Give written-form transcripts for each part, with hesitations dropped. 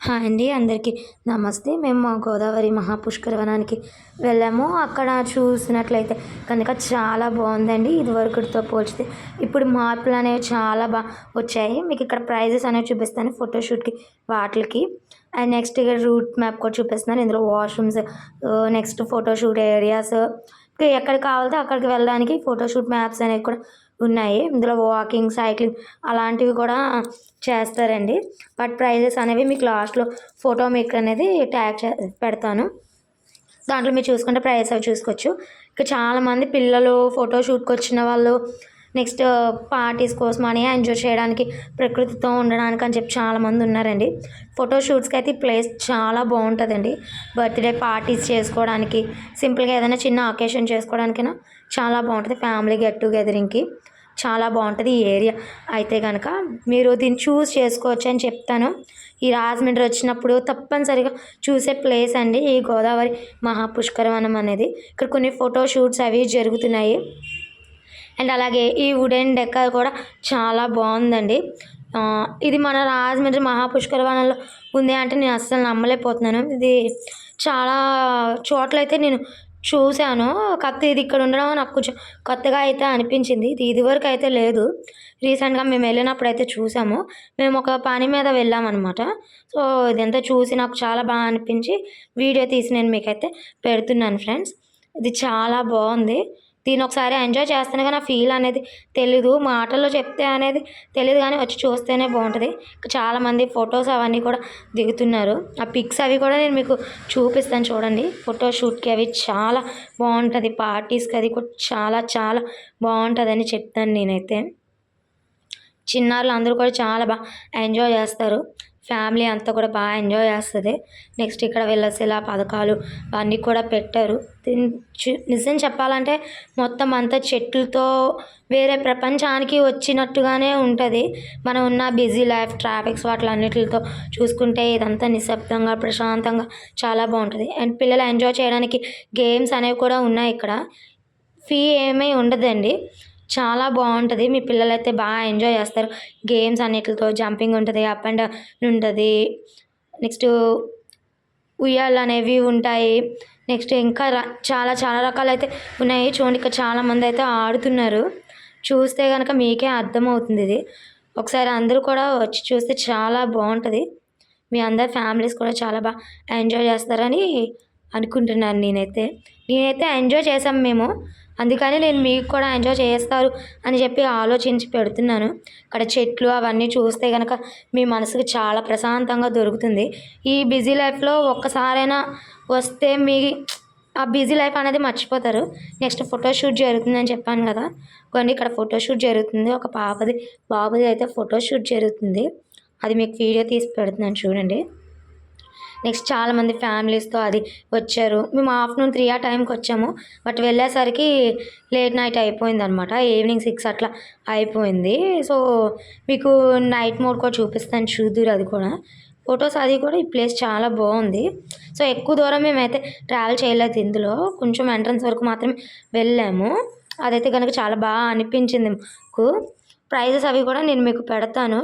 Hi అండి, అందరికీ నమస్తే. మేము మా గోదావరి మహాపుష్కర వనానికి వెళ్ళాము. అక్కడ చూసినట్లయితే కనుక చాలా బాగుందండి. ఇదివరకుతో పోల్చితే ఇప్పుడు మార్పులు అనేవి చాలా వచ్చాయి. మీకు ఇక్కడ ప్రైజెస్ అనేవి చూపిస్తాను ఫోటోషూట్కి వాటికి. అండ్ నెక్స్ట్ ఇక్కడ రూట్ మ్యాప్ కూడా చూపిస్తున్నాను. ఇందులో వాష్రూమ్స్, నెక్స్ట్ ఫోటోషూట్ ఏరియాస్, ఎక్కడికి కావాలితే అక్కడికి వెళ్ళడానికి ఫోటోషూట్ మ్యాప్స్ అనేవి కూడా ఉన్నాయి. ఇందులో వాకింగ్, సైక్లింగ్ అలాంటివి కూడా చేస్తారండి. బట్ ప్రైజెస్ అనేవి మీకు లాస్ట్లో ఫోటో మీకు అనేది ట్యాగ్ పెడతాను. దాంట్లో మీరు చూసుకుంటే ప్రైస్ అవి చూసుకోవచ్చు. ఇక్కడ చాలామంది పిల్లలు ఫోటోషూట్కి వచ్చిన వాళ్ళు, నెక్స్ట్ పార్టీస్ కోసం అని ఎంజాయ్ చేయడానికి, ప్రకృతితో ఉండడానికి అని చెప్పి చాలామంది ఉన్నారండి. ఫోటోషూట్స్కి అయితే ఈ ప్లేస్ చాలా బాగుంటుందండి. బర్త్డే పార్టీస్ చేసుకోవడానికి, సింపుల్గా ఏదైనా చిన్న అకేషన్ చేసుకోవడానికైనా చాలా బాగుంటుంది. ఫ్యామిలీ గెట్ టుగెదరింగ్కి చాలా బాగుంటుంది ఈ ఏరియా. అయితే కనుక మీరు దీన్ని చూస్ చేసుకోవచ్చు అని చెప్తాను. ఈ రాజమండ్రి వచ్చినప్పుడు తప్పనిసరిగా చూసే ప్లేస్ అండి ఈ గోదావరి మహాపుష్కరవనం అనేది. ఇక్కడ కొన్ని ఫోటోషూట్స్ అవి జరుగుతున్నాయి. అండ్ అలాగే ఈ వుడెన్ డెక్కర్ కూడా చాలా బాగుందండి. ఇది మన రాజమండ్రి మహాపుష్కరవనంలో ఉంది అంటే నేను అస్సలు నమ్మలేకపోతున్నాను. ఇది చాలా చోట్లయితే నేను చూశాను. కాకపోతే ఇది ఇక్కడ ఉండడం నాకు కొంచెం కొత్తగా అయితే అనిపించింది. ఇది ఇదివరకు అయితే లేదు. రీసెంట్గా మేము వెళ్ళినప్పుడు అయితే చూసాము. మేము ఒక పని మీద వెళ్ళామన్నమాట. సో ఇదంతా చూసి నాకు చాలా బాగా అనిపించి వీడియో తీసి నేను మీకైతే పెడుతున్నాను ఫ్రెండ్స్. ఇది చాలా బాగుంది. దీన్ని ఒకసారి ఎంజాయ్ చేస్తేనే కానీ ఆ ఫీల్ అనేది తెలీదు. మాటల్లో చెప్తే అనేది తెలీదు, కానీ వచ్చి చూస్తేనే బాగుంటుంది. చాలామంది ఫొటోస్ అవన్నీ కూడా దిగుతున్నారు. ఆ పిక్స్ అవి కూడా నేను మీకు చూపిస్తాను చూడండి. ఫోటోషూట్కి అవి చాలా బాగుంటుంది. పార్టీస్కి అది కూడా చాలా చాలా బాగుంటుందని చెప్తాను నేనైతే. చిన్నారులు అందరూ కూడా చాలా బాగా ఎంజాయ్ చేస్తారు. ఫ్యామిలీ అంతా కూడా బాగా ఎంజాయ్ చేస్తుంది. నెక్స్ట్ ఇక్కడ వెళ్ళసేలా పథకాలు అన్నీ కూడా పెట్టారు. నిజం చెప్పాలంటే మొత్తం అంతా చెట్లతో వేరే ప్రపంచానికి వచ్చినట్టుగానే ఉంటుంది. మనం ఉన్న బిజీ లైఫ్, ట్రాఫిక్స్ వాటిలన్నిటితో చూసుకుంటే ఇదంతా నిశ్శబ్దంగా, ప్రశాంతంగా చాలా బాగుంటుంది. అండ్ పిల్లలు ఎంజాయ్ చేయడానికి గేమ్స్ అనేవి కూడా ఉన్నాయి ఇక్కడ. ఫీ ఏమీ ఉండదండి. చాలా బాగుంటుంది. మీ పిల్లలైతే బాగా ఎంజాయ్ చేస్తారు. గేమ్స్ అన్నిటితో జంపింగ్ ఉంటుంది, అప్ అండ్ డౌన్ ఉంటుంది. నెక్స్ట్ ఉయ్యాలు అనేవి ఉంటాయి. నెక్స్ట్ ఇంకా చాలా చాలా రకాలైతే ఉన్నాయి. చూడండి, ఇక్కడ చాలామంది అయితే ఆడుతున్నారు. చూస్తే కనుక మీకే అర్థమవుతుంది. ఇది ఒకసారి అందరూ కూడా వచ్చి చూస్తే చాలా బాగుంటుంది. మీ అందరి ఫ్యామిలీస్ కూడా చాలా బాగా ఎంజాయ్ చేస్తారని అనుకుంటున్నాను. నేనైతే ఎంజాయ్ చేసాం మేము. అందుకని నేను మీకు కూడా ఎంజాయ్ చేస్తారు అని చెప్పి ఆలోచించి పెడుతున్నాను. ఇక్కడ చెట్లు అవన్నీ చూస్తే కనుక మీ మనసుకు చాలా ప్రశాంతంగా దొరుకుతుంది. ఈ బిజీ లైఫ్లో ఒక్కసారైనా వస్తే మీ ఆ బిజీ లైఫ్ అనేది మర్చిపోతారు. నెక్స్ట్ ఫోటోషూట్ జరుగుతుందని చెప్పాను కదా, కొన్ని ఇక్కడ ఫోటోషూట్ జరుగుతుంది. ఒక బాబుది అయితే ఫోటోషూట్ జరుగుతుంది. అది మీకు వీడియో తీసి పెడుతున్నాను చూడండి. నెక్స్ట్ చాలామంది ఫ్యామిలీస్తో అది వచ్చారు. మేము ఆఫ్టర్నూన్ 3 ఆ టైంకి వచ్చాము. బట్ వెళ్ళేసరికి లేట్ నైట్ అయిపోయింది అనమాట. ఈవినింగ్ 6 అట్లా అయిపోయింది. సో మీకు నైట్ మోడ్ కూడా చూపిస్తాను, చూద్దురు. అది కూడా ఫొటోస్ అది కూడా ఈ ప్లేస్ చాలా బాగుంది. సో ఎక్కువ దూరం మేమైతే ట్రావెల్ చేయలేదు. ఇందులో కొంచెం ఎంట్రన్స్ వరకు మాత్రమే వెళ్ళాము. అదైతే కనుక చాలా బాగా అనిపించింది మాకు. ప్రైజెస్ అవి కూడా నేను మీకు పెడతాను,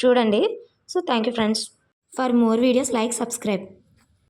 చూడండి. So thank you friends. For more videos, like, subscribe.